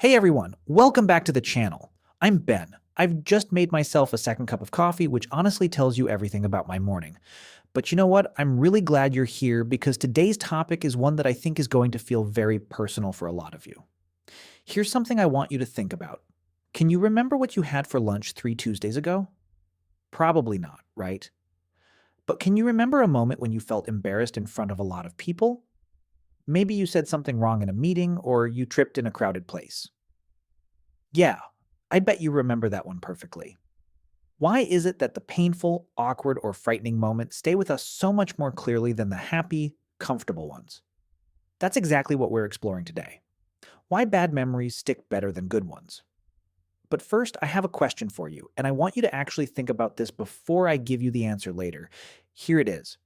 Hey everyone, welcome back to the channel. I'm Ben. I've just made myself a second cup of coffee, which honestly tells you everything about my morning. But you know what? I'm really glad you're here because today's topic is one that I think is going to feel very personal for a lot of you. Here's something I want you to think about. Can you remember what you had for lunch 3 Tuesdays ago? Probably not, right? But can you remember a moment when you felt embarrassed in front of a lot of people? Maybe you said something wrong in a meeting or you tripped in a crowded place. Yeah, I bet you remember that one perfectly. Why is it that the painful, awkward, or frightening moments stay with us so much more clearly than the happy, comfortable ones? That's exactly what we're exploring today. Why bad memories stick better than good ones. But first, I have a question for you, and I want you to actually think about this before I give you the answer later. Here it is.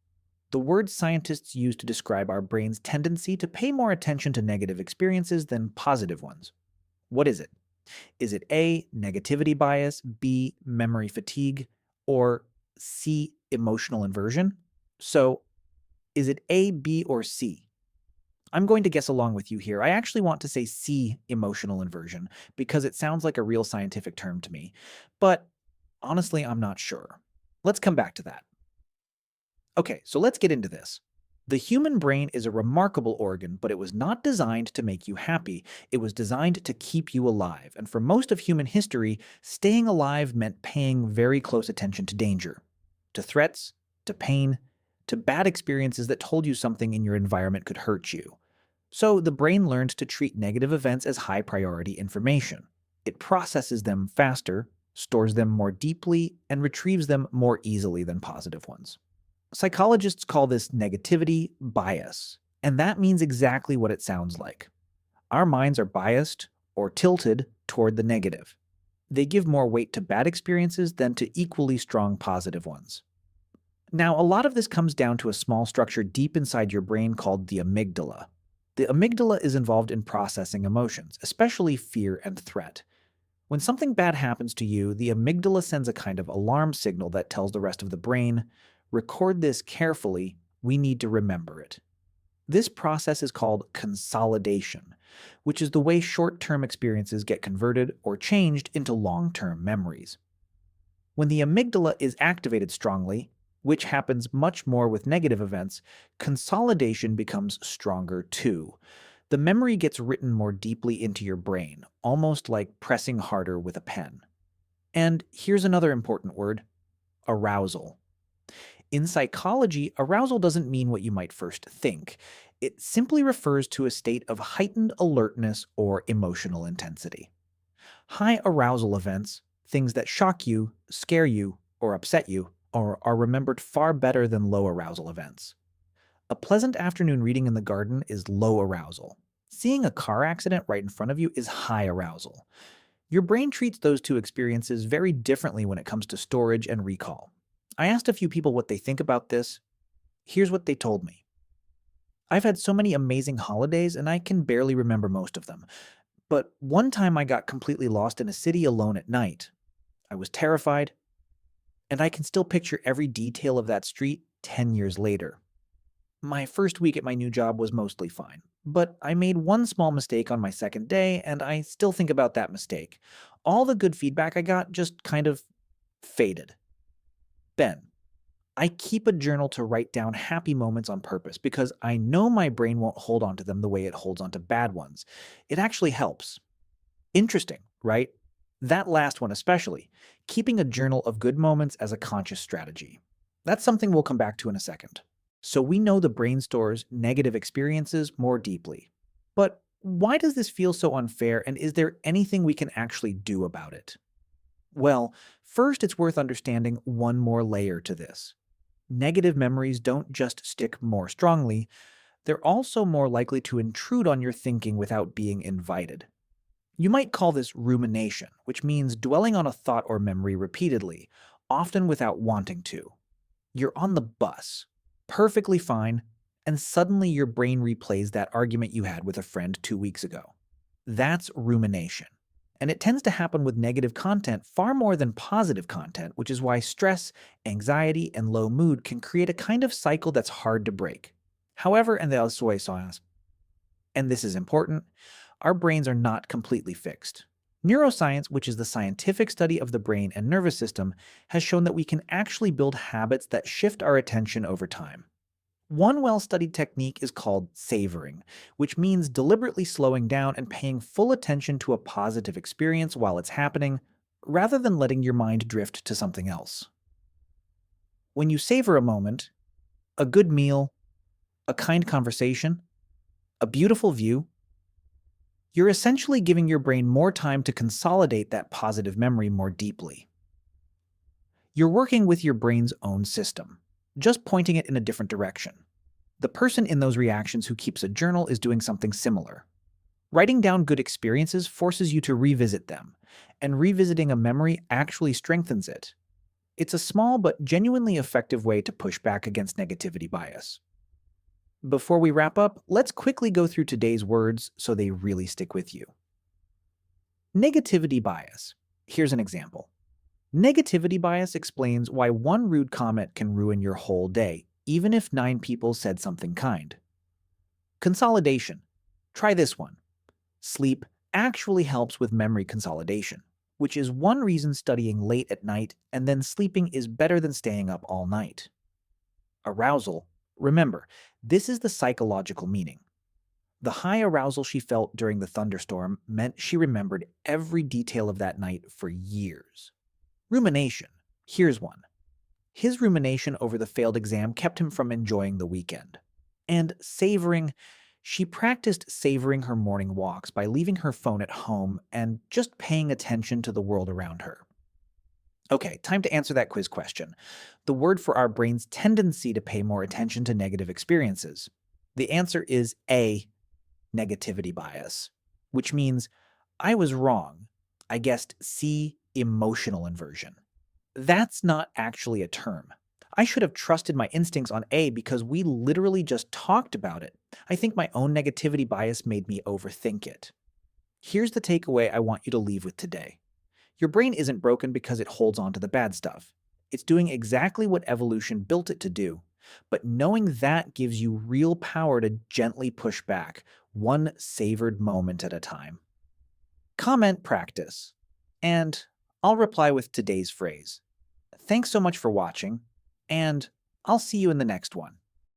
The word scientists use to describe our brain's tendency to pay more attention to negative experiences than positive ones. What is it? Is it A, negativity bias, B, memory fatigue, or C, emotional inversion? So, is it A, B, or C? I'm going to guess along with you here. I actually want to say C, emotional inversion, because it sounds like a real scientific term to me. But honestly, I'm not sure. Let's come back to that. Okay, so let's get into this. The human brain is a remarkable organ, but it was not designed to make you happy. It was designed to keep you alive. And for most of human history, staying alive meant paying very close attention to danger, to threats, to pain, to bad experiences that told you something in your environment could hurt you. So the brain learned to treat negative events as high priority information. It processes them faster, stores them more deeply, and retrieves them more easily than positive ones. Psychologists call this negativity bias, and that means exactly what it sounds like. Our minds are biased or tilted toward the negative. They give more weight to bad experiences than to equally strong positive ones. Now, a lot of this comes down to a small structure deep inside your brain called the amygdala. The amygdala is involved in processing emotions, especially fear and threat. When something bad happens to you, the amygdala sends a kind of alarm signal that tells the rest of the brain, record this carefully, we need to remember it. This process is called consolidation, which is the way short-term experiences get converted or changed into long-term memories. When the amygdala is activated strongly, which happens much more with negative events, consolidation becomes stronger too. The memory gets written more deeply into your brain, almost like pressing harder with a pen. And here's another important word: arousal. In psychology, arousal doesn't mean what you might first think. It simply refers to a state of heightened alertness or emotional intensity. High arousal events, things that shock you, scare you, or upset you, are remembered far better than low arousal events. A pleasant afternoon reading in the garden is low arousal. Seeing a car accident right in front of you is high arousal. Your brain treats those two experiences very differently when it comes to storage and recall. I asked a few people what they think about this. Here's what they told me. I've had so many amazing holidays and I can barely remember most of them. But one time I got completely lost in a city alone at night. I was terrified, and I can still picture every detail of that street 10 years later. My first week at my new job was mostly fine, but I made one small mistake on my second day, and I still think about that mistake. All the good feedback I got just kind of faded. Ben, I keep a journal to write down happy moments on purpose because I know my brain won't hold on to them the way it holds on to bad ones. It actually helps. Interesting, right? That last one especially, keeping a journal of good moments as a conscious strategy. That's something we'll come back to in a second. So we know the brain stores negative experiences more deeply. But why does this feel so unfair, and is there anything we can actually do about it? Well, first it's worth understanding one more layer to this. Negative memories don't just stick more strongly, they're also more likely to intrude on your thinking without being invited. You might call this rumination, which means dwelling on a thought or memory repeatedly, often without wanting to. You're on the bus, perfectly fine, and suddenly your brain replays that argument you had with a friend 2 weeks ago. That's rumination. And it tends to happen with negative content far more than positive content, which is why stress, anxiety, and low mood can create a kind of cycle that's hard to break. However, and this is important, our brains are not completely fixed. Neuroscience, which is the scientific study of the brain and nervous system, has shown that we can actually build habits that shift our attention over time. One well-studied technique is called savoring, which means deliberately slowing down and paying full attention to a positive experience while it's happening, rather than letting your mind drift to something else. When you savor a moment, a good meal, a kind conversation, a beautiful view, you're essentially giving your brain more time to consolidate that positive memory more deeply. You're working with your brain's own system, just pointing it in a different direction. The person in those reactions who keeps a journal is doing something similar. Writing down good experiences forces you to revisit them, and revisiting a memory actually strengthens it. It's a small but genuinely effective way to push back against negativity bias. Before we wrap up, let's quickly go through today's words so they really stick with you. Negativity bias. Here's an example. Negativity bias explains why one rude comment can ruin your whole day, even if 9 people said something kind. Consolidation. Try this one. Sleep actually helps with memory consolidation, which is one reason studying late at night and then sleeping is better than staying up all night. Arousal. Remember, this is the psychological meaning. The high arousal she felt during the thunderstorm meant she remembered every detail of that night for years. Rumination. Here's one. His rumination over the failed exam kept him from enjoying the weekend. And savoring. She practiced savoring her morning walks by leaving her phone at home and just paying attention to the world around her. Okay, time to answer that quiz question. The word for our brain's tendency to pay more attention to negative experiences. The answer is A, negativity bias, which means I was wrong. I guessed C, emotional inversion. That's not actually a term. I should have trusted my instincts on A because we literally just talked about it. I think my own negativity bias made me overthink it. Here's the takeaway I want you to leave with today. Your brain isn't broken because it holds on to the bad stuff. It's doing exactly what evolution built it to do. But knowing that gives you real power to gently push back, one savored moment at a time. Comment practice. And I'll reply with today's phrase. Thanks so much for watching, and I'll see you in the next one.